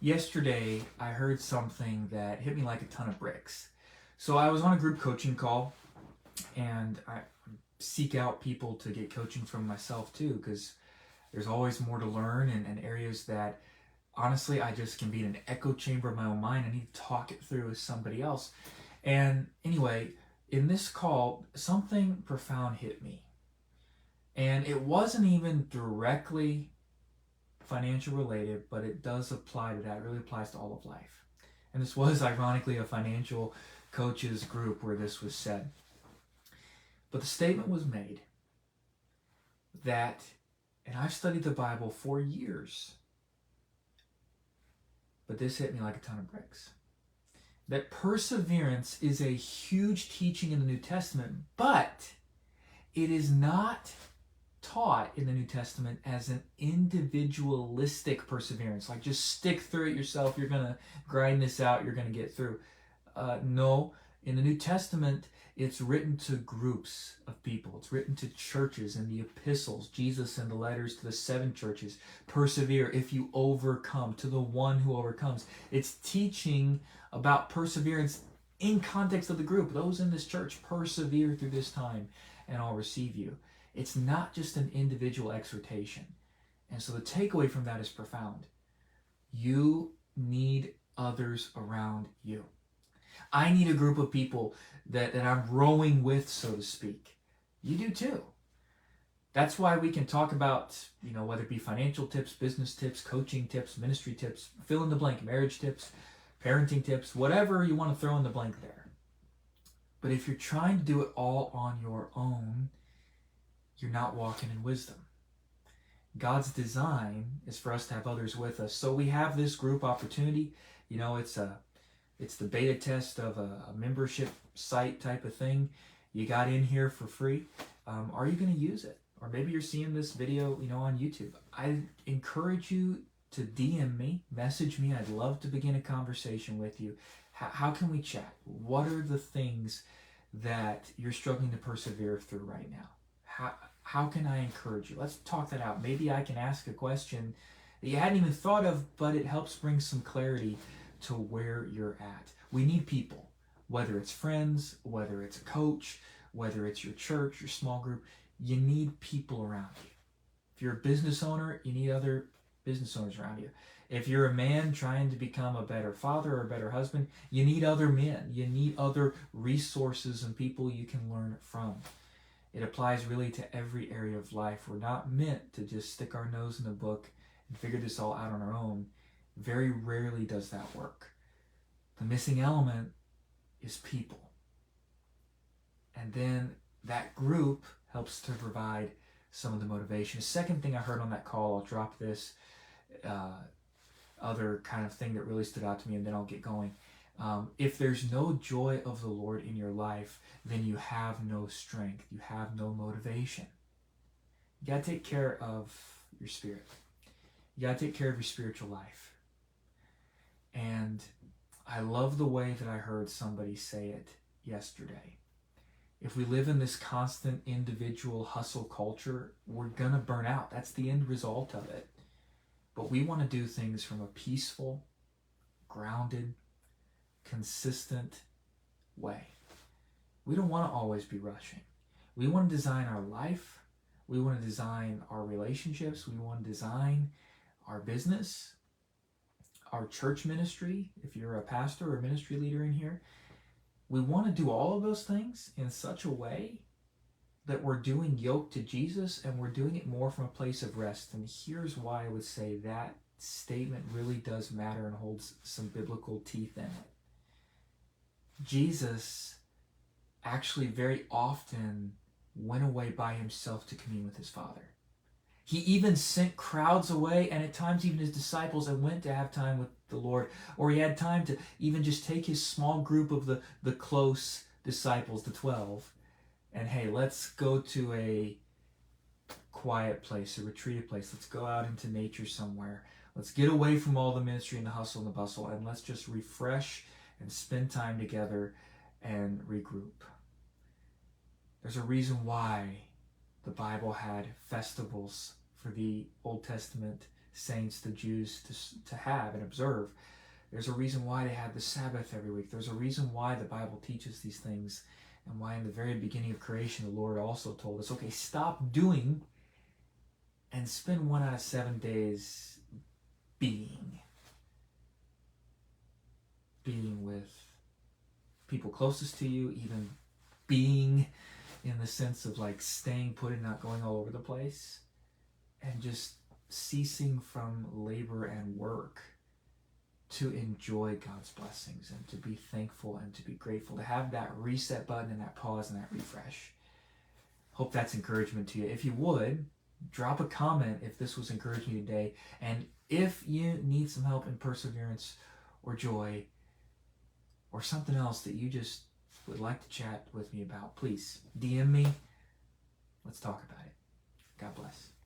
Yesterday, I heard something that hit me like a ton of bricks. So I was on a group coaching call, and I seek out people to get coaching from myself too, because there's always more to learn and areas that honestly I just can be in an echo chamber of my own mind. I need to talk it through with somebody else. And anyway, in this call, something profound hit me. And it wasn't even directly financial related, but it does apply to that. It really applies to all of life. And this was ironically a financial coaches group where this was said. But the statement was made that, and I've studied the Bible for years, but this hit me like a ton of bricks. That perseverance is a huge teaching in the New Testament, but it is not taught in the New Testament as an individualistic perseverance. Like just stick through it yourself. You're going to grind this out. You're going to get through. No, in the New Testament, it's written to groups of people. It's written to churches in the epistles. Jesus in the letters to the 7 churches. Persevere if you overcome, to the one who overcomes. It's teaching about perseverance in context of the group. Those in this church, persevere through this time and I'll receive you. It's not just an individual exhortation. And so the takeaway from that is profound. You need others around you. I need a group of people that I'm rowing with, so to speak. You do too. That's why we can talk about, whether it be financial tips, business tips, coaching tips, ministry tips, fill in the blank, marriage tips, parenting tips, whatever you want to throw in the blank there. But if you're trying to do it all on your own, you're not walking in wisdom. God's design is for us to have others with us. So we have this group opportunity. It's the beta test of a membership site type of thing. You got in here for free. Are you going to use it? Or maybe you're seeing this video, on YouTube. I encourage you to DM me, message me. I'd love to begin a conversation with you. How can we chat? What are the things that you're struggling to persevere through right now? How can I encourage you? Let's talk that out. Maybe I can ask a question that you hadn't even thought of, but it helps bring some clarity to where you're at. We need people, whether it's friends, whether it's a coach, whether it's your church, your small group. You need people around you. If you're a business owner, you need other business owners around you. If you're a man trying to become a better father or a better husband, you need other men. You need other resources and people you can learn from. It applies really to every area of life. We're not meant to just stick our nose in a book and figure this all out on our own. Very rarely does that work. The missing element is people. And then that group helps to provide some of the motivation. The second thing I heard on that call, I'll drop this other kind of thing that really stood out to me, and then I'll get going. If there's no joy of the Lord in your life, then you have no strength. You have no motivation. You got to take care of your spirit. You got to take care of your spiritual life. And I love the way that I heard somebody say it yesterday. If we live in this constant individual hustle culture, we're going to burn out. That's the end result of it. But we want to do things from a peaceful, grounded, consistent way. We don't want to always be rushing. We want to design our life. We want to design our relationships. We want to design our business, our church ministry. If you're a pastor or a ministry leader in here, we want to do all of those things in such a way that we're doing yoke to Jesus, and we're doing it more from a place of rest. And here's why I would say that statement really does matter and holds some biblical teeth in it. Jesus actually very often went away by himself to commune with his Father. He even sent crowds away, and at times even his disciples, and went to have time with the Lord. Or he had time to even just take his small group of the close disciples, the 12, and hey, let's go to a quiet place, a retreated place. Let's go out into nature somewhere. Let's get away from all the ministry and the hustle and the bustle, and let's just refresh and spend time together and regroup. There's a reason why the Bible had festivals for the Old Testament saints, the Jews, to have and observe. There's a reason why they have the Sabbath every week. There's a reason why the Bible teaches these things, and why in the very beginning of creation the Lord also told us, okay, stop doing and spend 1 out of 7 days being with people closest to you, even being in the sense of like staying put and not going all over the place, and just ceasing from labor and work to enjoy God's blessings and to be thankful and to be grateful, to have that reset button and that pause and that refresh. Hope that's encouragement to you. If you would, drop a comment if this was encouraging you today, and if you need some help in perseverance or joy or something else that you just would like to chat with me about, please DM me. Let's talk about it. God bless.